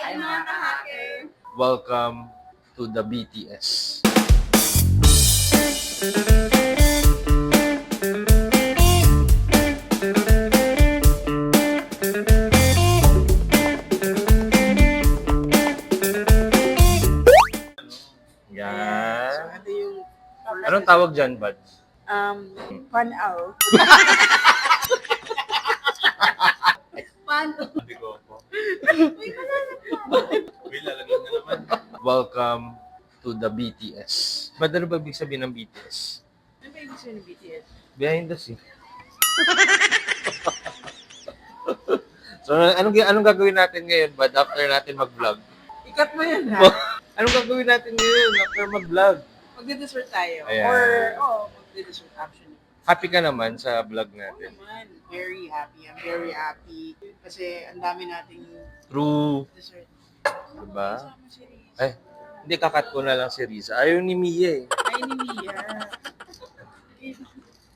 Hi mga ka-hacker! Welcome to the BTS. Yan. So, ito yung... Anong tawag dyan, bud? Pan-out. Pan-out. Sabi ko po. Welcome to the BTS. Ba't ano ba ibig sabihin ng BTS? Ano ba yung gusto ng BTS? Behind the scene. So, anong gagawin natin ngayon, bud, after natin mag-vlog? Ikat mo yan, ha? Anong gagawin natin ngayon after mag-vlog? Magdi-dessert tayo. Ayan. Or, magdi-dessert actually. Happy ka naman sa vlog Oo natin. naman. Very happy. I'm very happy. Kasi ang dami nating True. dessert. Diba? Kasama si Riz. Ay, hindi, kakat ko na lang si Riza. Ayaw ni Mia eh. Ay, ni Mia.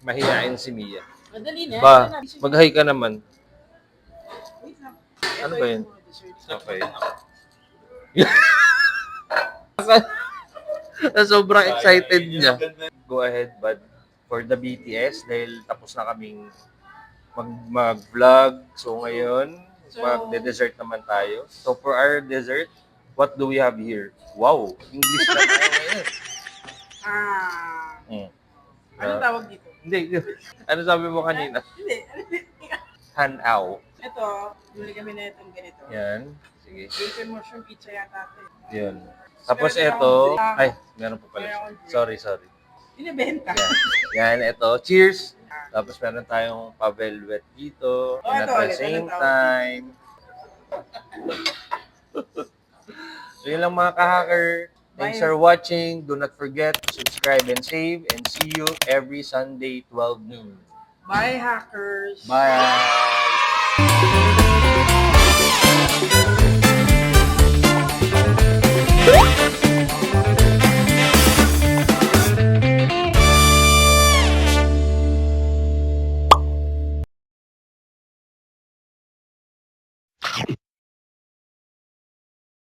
Mahihain si Mia. Madali na. Ba, Ito na. mag-hi ka naman. Wait lang. Ano Ito ba yung yun? mga dessert. Okay. Sobrang excited niya. Go ahead, bud. For the BTS, dahil tapos na kaming mag-vlog. So ngayon, magde-dessert naman tayo. So for our dessert, what do we have here? Wow, English na tayo ngayon. Mm. Anong tawag dito? Hindi. Ano sabi mo kanina? Hindi. Hanaw. Ito, bili kami na itong ganito. Yan. Sige. Bacon mushroom pizza yata ito. Yun. Tapos ito, ay, meron pa pala siya. Sorry. Binibenta. Yan, ito. Cheers! Tapos meron tayong pa-velvet dito. Oh, And at ito the ulit. same Anong tawag? time. So yun lang mga ka-hacker. Thanks Bye. for watching. Do not forget to subscribe and save. And see you every Sunday, 12 noon. Bye, hackers! Bye!